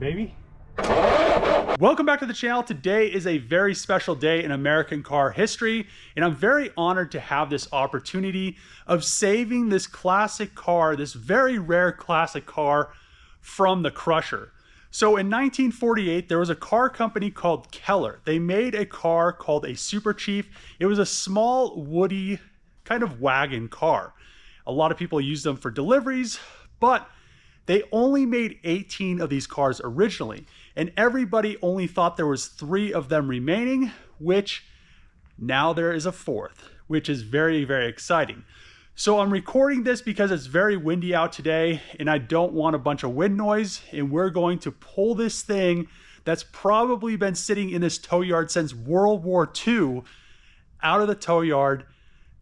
baby. Welcome back to the channel. Today is a very special day in American car history, and I'm very honored to have this opportunity of saving this classic car, this very rare classic car, from the crusher. So in 1948, there was a car company called Keller. They made a car called a Super Chief. It was a small Woodie kind of wagon car. A lot of people used them for deliveries, but they only made 18 of these cars originally, and everybody only thought there was 3 of them remaining, which now there is a 4th, which is very, very exciting. So I'm recording this because it's very windy out today and I don't want a bunch of wind noise, and we're going to pull this thing that's probably been sitting in this tow yard since World War II out of the tow yard.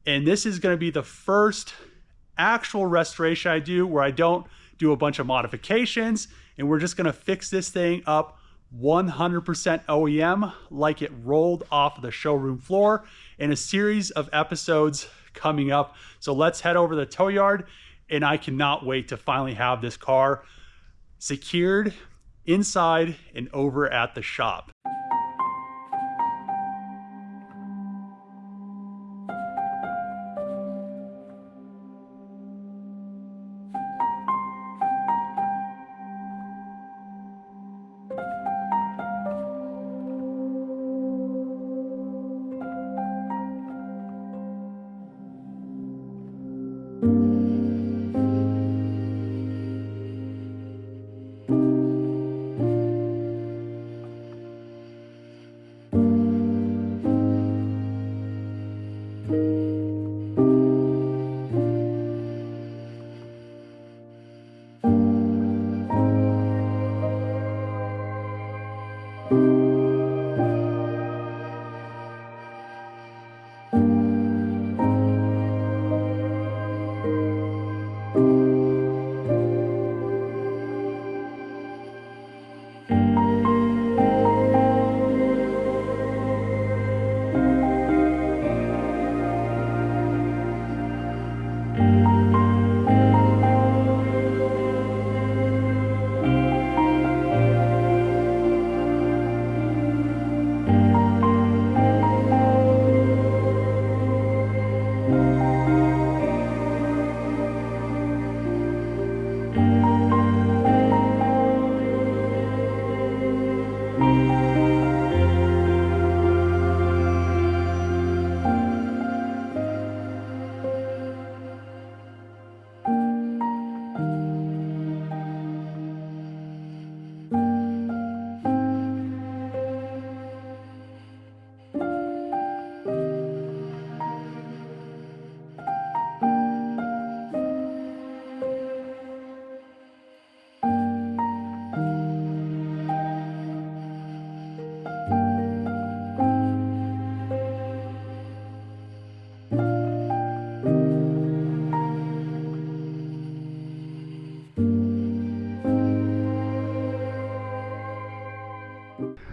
And this is going to be the first actual restoration I do where I don't do a bunch of modifications, and we're just going to fix this thing up 100% OEM like it rolled off of the showroom floor, in a series of episodes coming up. So let's head over to the tow yard, and I cannot wait to finally have this car secured inside and over at the shop.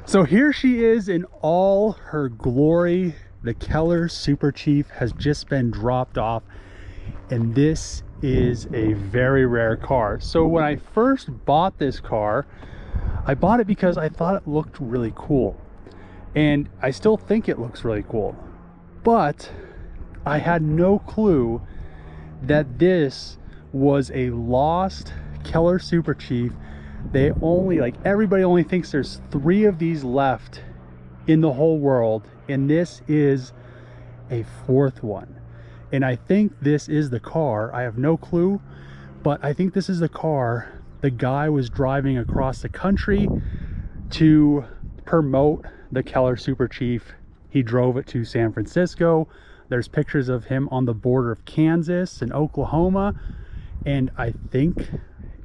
So here she is in all her glory. The Keller Super Chief has just been dropped off, and this is a very rare car. So when I first bought this car, I bought it because I thought it looked really cool, and I still think it looks really cool, but I had no clue that this was a lost Keller Super Chief. They only, like, everybody only thinks there's 3 of these left in the whole world, and this is a 4th one. And I think this is the car. I have no clue, but I think this is the car the guy was driving across the country to promote the Keller Super Chief. He drove it to San Francisco. There's pictures of him on the border of Kansas and Oklahoma, and I think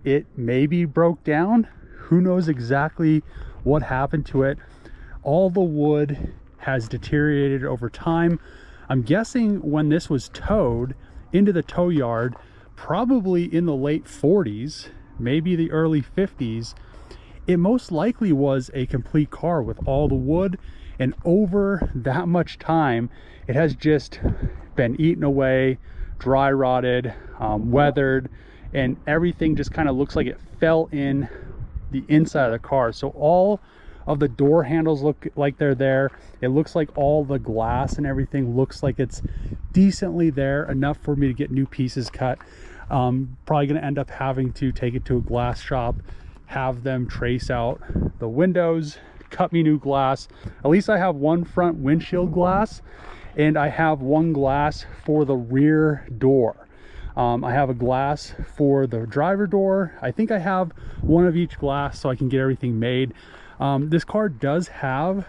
it maybe broke down. Who knows exactly what happened to it. All the wood has deteriorated over time. I'm guessing when this was towed into the tow yard, probably in the late 40s, maybe the early 50s, it most likely was a complete car with all the wood, and over that much time it has just been eaten away, dry rotted, weathered, and everything just kind of looks like it fell in the inside of the car. So all of the door handles look like they're there. It looks like all the glass and everything looks like it's decently there, enough for me to get new pieces cut. Probably going to end up having to take it to a glass shop, have them trace out the windows, cut me new glass. At least I have one front windshield glass, and I have one glass for the rear door. I have a glass for the driver door. I think I have one of each glass so I can get everything made. This car does have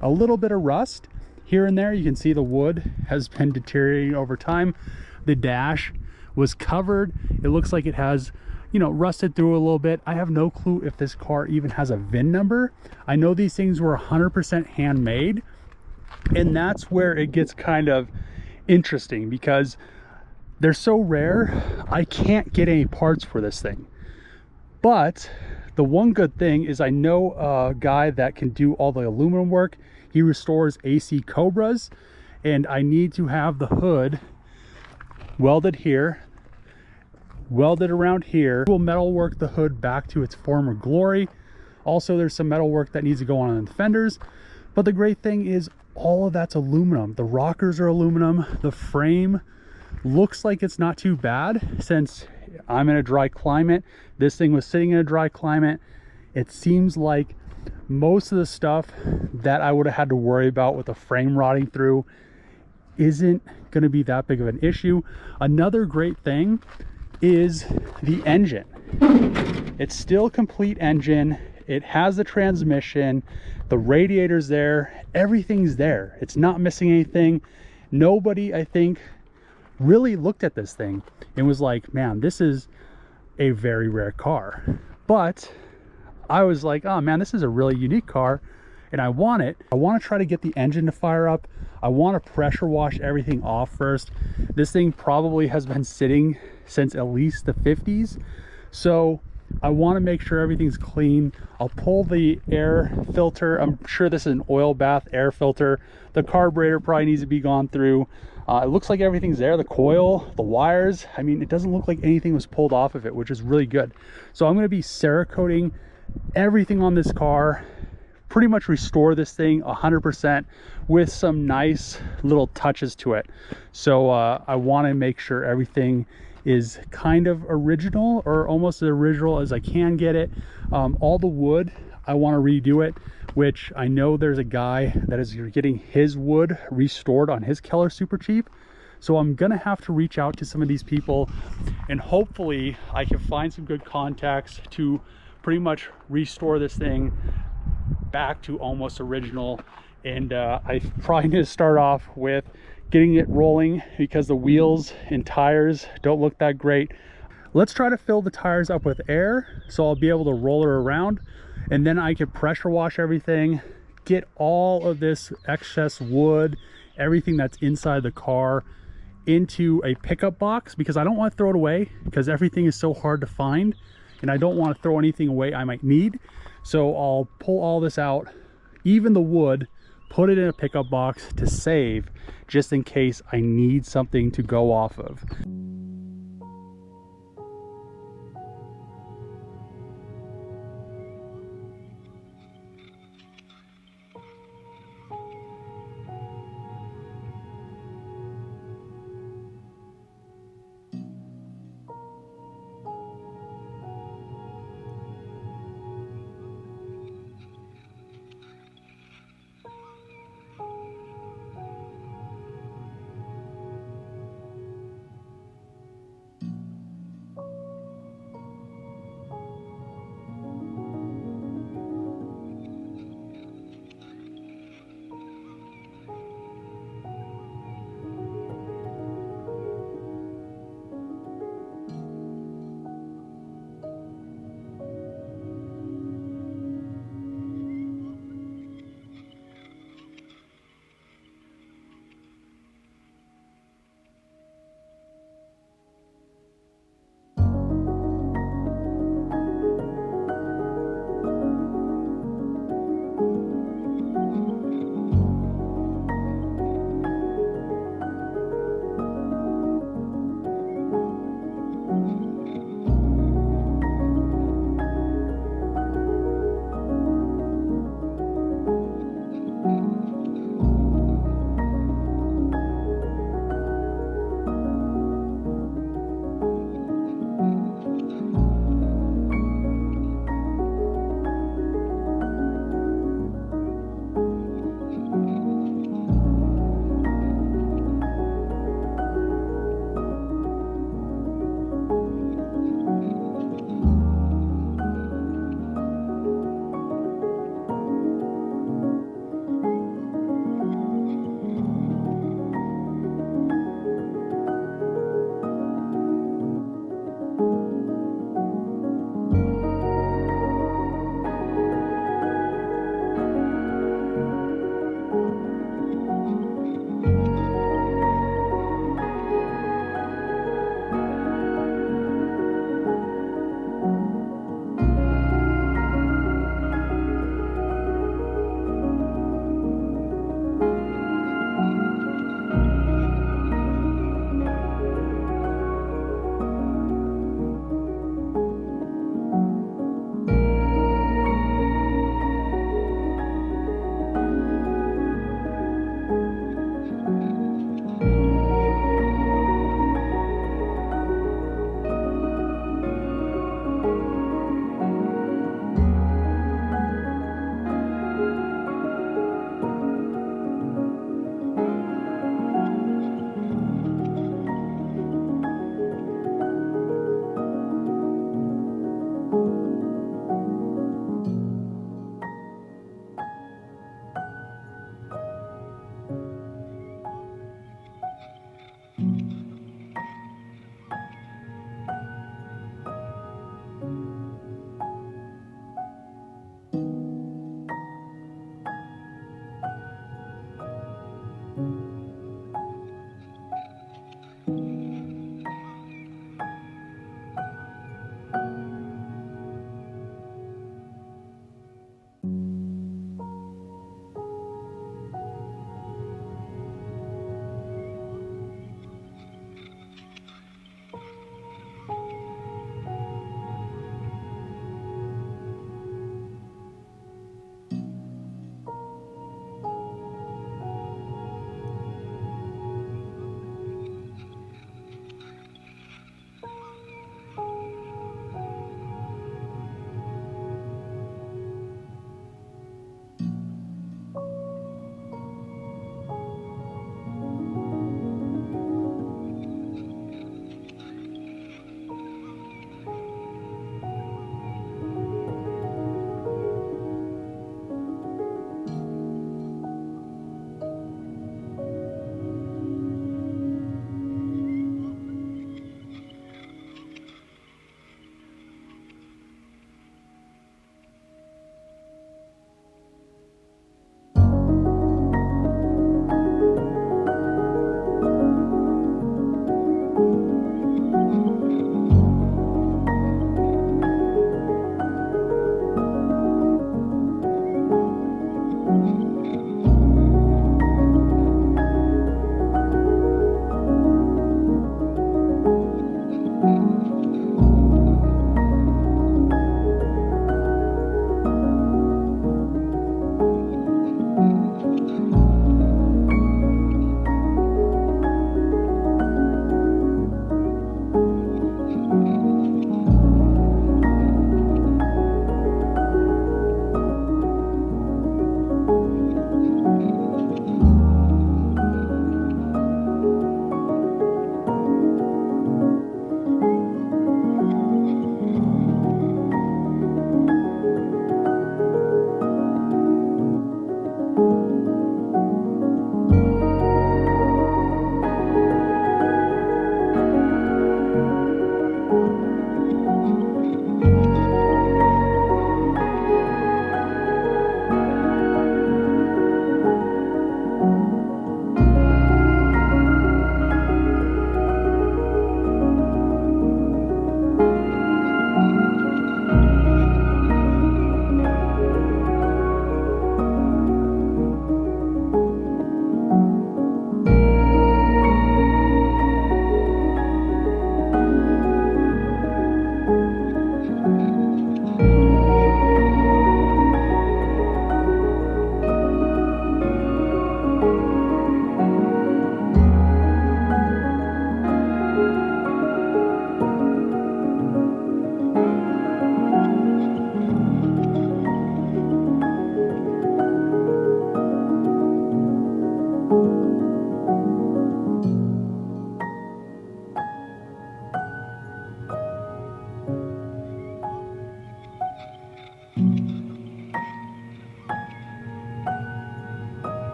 a little bit of rust here and there. You can see the wood has been deteriorating over time. The dash was covered. It looks like it has, you know, rusted through a little bit. I have no clue if this car even has a VIN number. I know these things were 100% handmade, and that's where it gets kind of interesting because they're so rare. I can't get any parts for this thing. But the one good thing is I know a guy that can do all the aluminum work. He restores AC Cobras, and I need to have the hood welded here, welded around here. We'll metal work the hood back to its former glory. Also, there's some metal work that needs to go on the fenders. But the great thing is all of that's aluminum. The rockers are aluminum. The frame looks like it's not too bad since I'm in a dry climate. This thing was sitting in a dry climate. It seems like most of the stuff that I would have had to worry about with the frame rotting through isn't going to be that big of an issue. Another great thing is the engine. It's still a complete engine. It has the transmission, the radiator's there, everything's there. It's not missing anything. Nobody, I think, really looked at this thing and was like, man, this is a very rare car. But I was like, oh man, this is a really unique car and I want it. I want to try to get the engine to fire up. I want to pressure wash everything off first. This thing probably has been sitting since at least the 50s. So I want to make sure everything's clean. I'll pull the air filter. I'm sure this is an oil bath air filter. The carburetor probably needs to be gone through. It looks like everything's there. The coil, the wires. I mean, it doesn't look like anything was pulled off of it, which is really good. So I'm going to be Cerakoting everything on this car, pretty much restore this thing 100% with some nice little touches to it. So I want to make sure everything is kind of original, or almost as original as I can get it. All the wood, I want to redo it, which I know there's a guy that is getting his wood restored on his Keller Super Cheap. So I'm gonna have to reach out to some of these people, and hopefully I can find some good contacts to pretty much restore this thing back to almost original. And I probably need to start off with getting it rolling because the wheels and tires don't look that great. Let's try to fill the tires up with air so I'll be able to roll her around, and then I can pressure wash everything, get all of this excess wood, everything that's inside the car, into a pickup box, because I don't want to throw it away because everything is so hard to find and I don't want to throw anything away I might need. So I'll pull all this out, even the wood, put it in a pickup box to save, just in case I need something to go off of.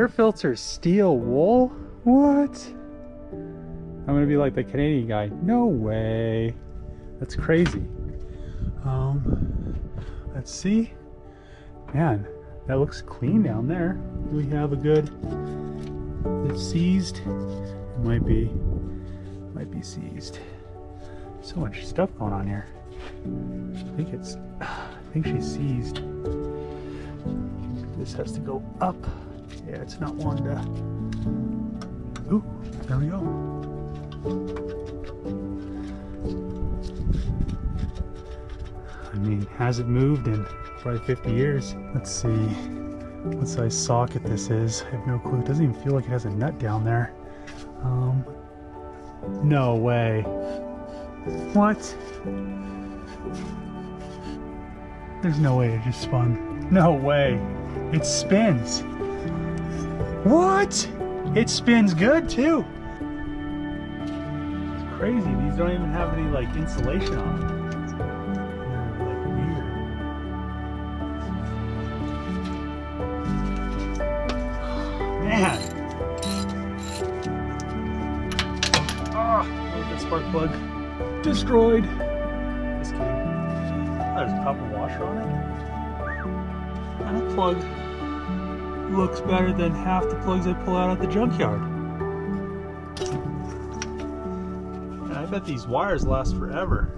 air filter steel wool? What? I'm gonna be like the Canadian guy. No way. That's crazy. Let's see. Man, that looks clean down there. Do we have a good? It's seized. It might be seized. So much stuff going on here. I think she's seized. This has to go up. Yeah, it's not one to. Ooh, there we go. I mean, hasn't moved in probably 50 years. Let's see what size socket this is. I have no clue. It doesn't even feel like it has a nut down there. No way. What? There's no way it just spun. No way. It spins. What? It spins good too. It's crazy. These don't even have any like insulation on them. Man. Oh, that spark plug destroyed. Just kidding. Oh, there's a copper washer on it. And that plug looks better than half the plugs I pull out at the junkyard. And I bet these wires last forever.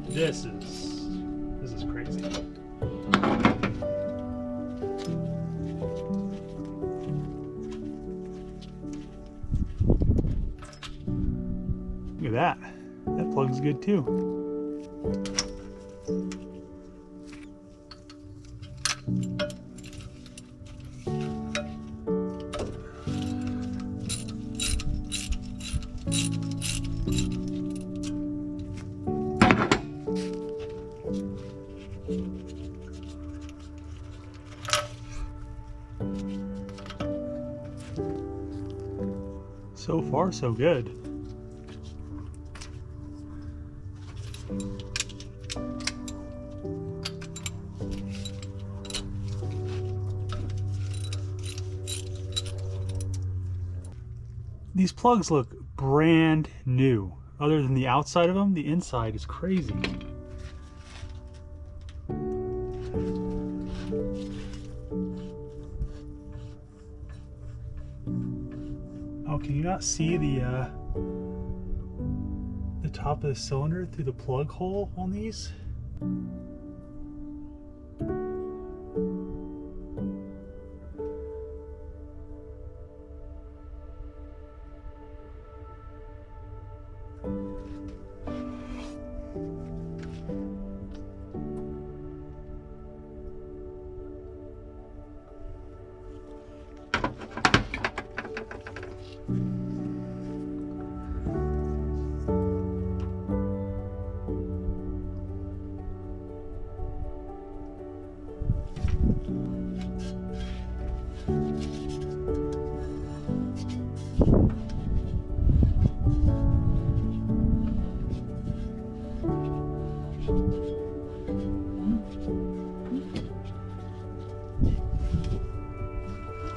This is crazy. Look at that. That plug's good too. So far, so good. These plugs look brand new. Other than the outside of them, the inside is crazy. Oh, can you not see the top of the cylinder through the plug hole on these?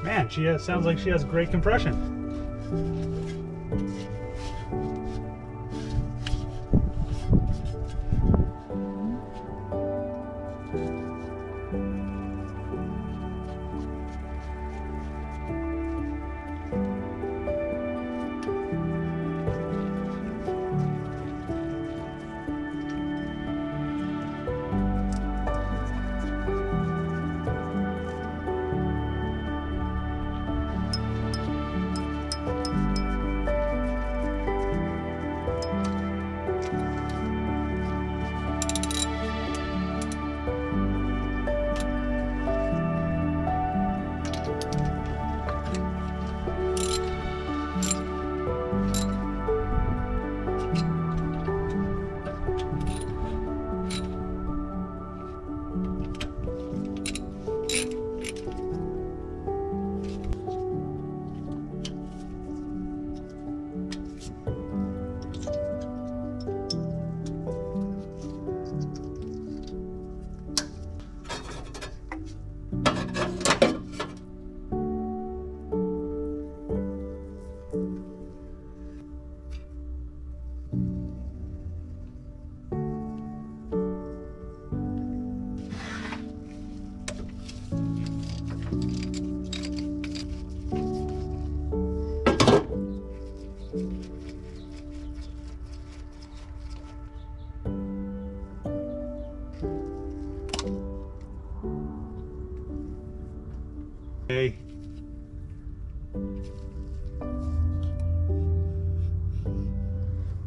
Man, sounds like she has great compression. Hey.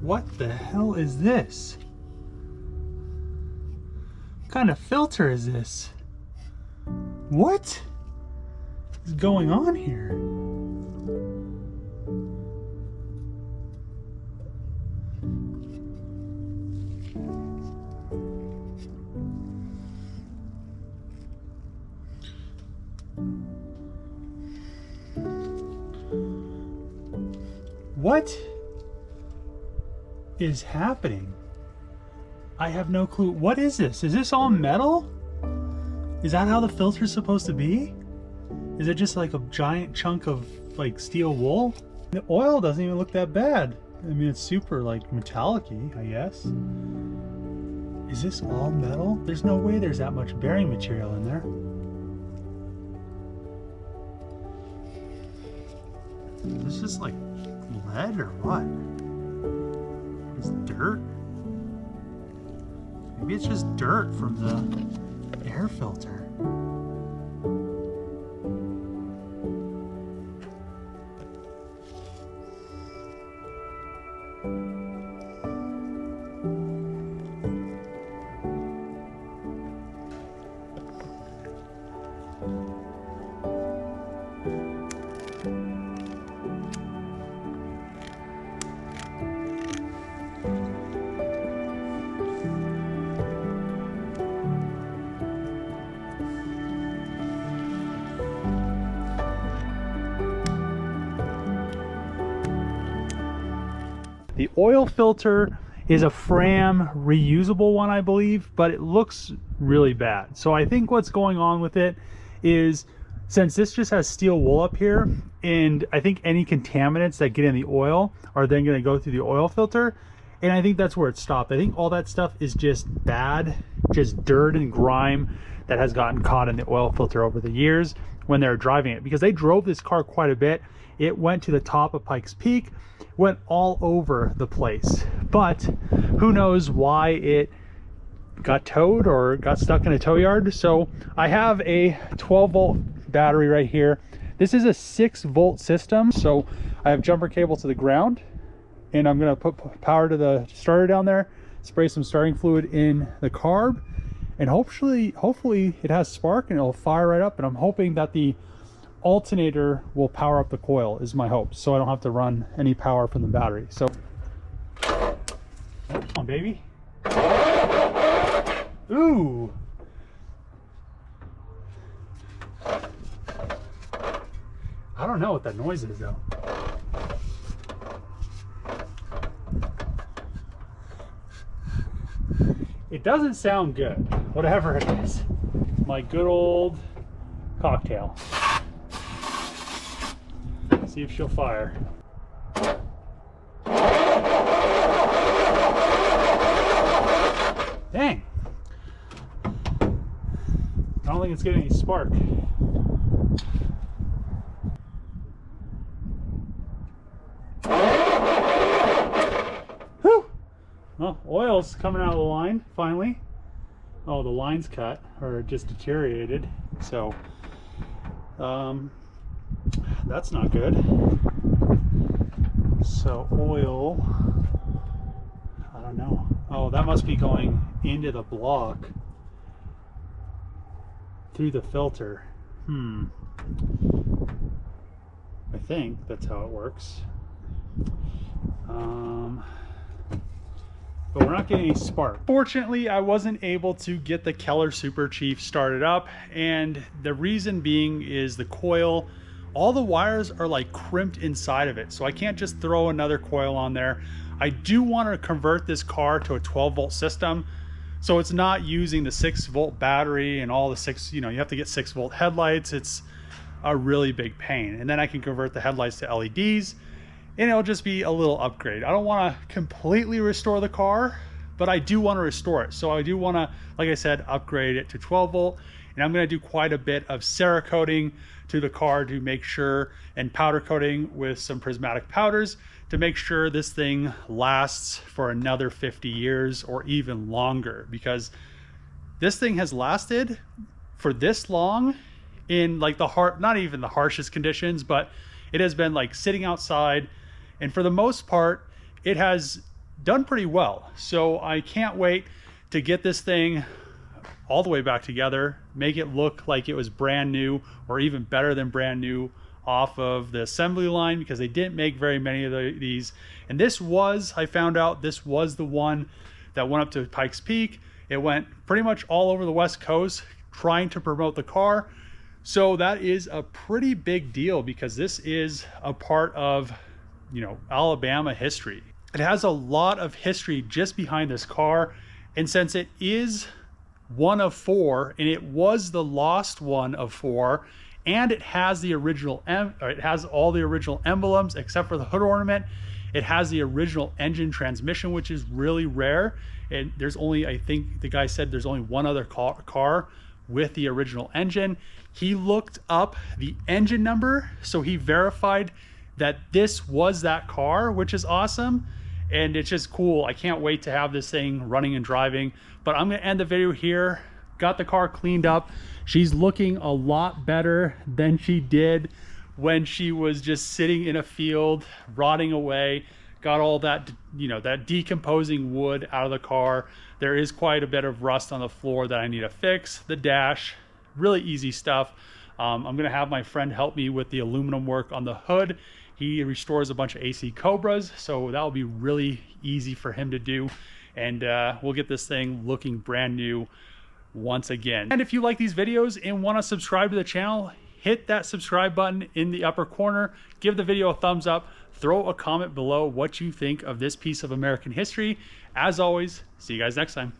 What the hell is this? What kind of filter is this? What is going on here? What is happening? I have no clue. What is this? Is this all metal? Is that how the filter is supposed to be? Is it just like a giant chunk of like steel wool? The oil doesn't even look that bad. I mean, it's super like metallic-y, I guess. Is this all metal? There's no way there's that much bearing material in there. This is like lead or what? It's dirt? Maybe it's just dirt from the air filter. The oil filter is a Fram reusable one, I believe, but it looks really bad. So I think what's going on with it is, since this just has steel wool up here, and I think any contaminants that get in the oil are then going to go through the oil filter, and I think that's where it stopped. I think all that stuff is just bad, just dirt and grime that has gotten caught in the oil filter over the years when they're driving it, because they drove this car quite a bit. It went to the top of Pikes Peak, went all over the place, but who knows why it got towed or got stuck in a tow yard. So I have a 12-volt battery right here. This is a 6-volt system, so I have jumper cable to the ground, and I'm going to put power to the starter down there, spray some starting fluid in the carb, and hopefully it has spark and it'll fire right up. And I'm hoping that the alternator will power up the coil, is my hope, so I don't have to run any power from the battery. So come on, baby. Ooh, I don't know what that noise is though. It doesn't sound good, whatever it is. My good old cocktail. See if she'll fire. Dang. I don't think it's getting any spark. Whew. Well, oil's coming out of the line, finally. Oh, the line's cut, or just deteriorated. So, that's not good. So oil, I don't know. Oh, that must be going into the block through the filter. I think that's how it works. But we're not getting any spark. Fortunately, I wasn't able to get the Keller Super Chief started up, and the reason being is the coil, all the wires are like crimped inside of it, so I can't just throw another coil on there. I do want to convert this car to a 12-volt system, so it's not using the 6-volt battery and all the you have to get 6-volt headlights. It's a really big pain. And then I can convert the headlights to LEDs, and it'll just be a little upgrade. I don't want to completely restore the car, but I do want to restore it. So I do want to, like I said, upgrade it to 12-volt, and I'm going to do quite a bit of Cerakoting to the car to make sure, and powder coating with some prismatic powders to make sure this thing lasts for another 50 years or even longer, because this thing has lasted for this long in like not even the harshest conditions, but it has been like sitting outside, and for the most part it has done pretty well. So I can't wait to get this thing all the way back together, make it look like it was brand new or even better than brand new off of the assembly line, because they didn't make very many of these. And this was, I found out, this was the one that went up to Pikes Peak. It went pretty much all over the West Coast trying to promote the car. So that is a pretty big deal, because this is a part of, you know, Alabama history. It has a lot of history just behind this car. And since it is one of 4, and it was the lost one of 4, and it has the original, it has all the original emblems except for the hood ornament. It has the original engine transmission, which is really rare. And there's only, I think the guy said there's only one other car with the original engine. He looked up the engine number, so he verified that this was that car, which is awesome. And it's just cool. I can't wait to have this thing running and driving. But I'm gonna end the video here. Got the car cleaned up. She's looking a lot better than she did when she was just sitting in a field rotting away. Got all that, you know, that decomposing wood out of the car. There is quite a bit of rust on the floor that I need to fix. The dash, really easy stuff. I'm gonna have my friend help me with the aluminum work on the hood. He restores a bunch of AC Cobras, so that will be really easy for him to do. And we'll get this thing looking brand new once again. And if you like these videos and want to subscribe to the channel, hit that subscribe button in the upper corner, give the video a thumbs up, throw a comment below what you think of this piece of American history. As always, see you guys next time.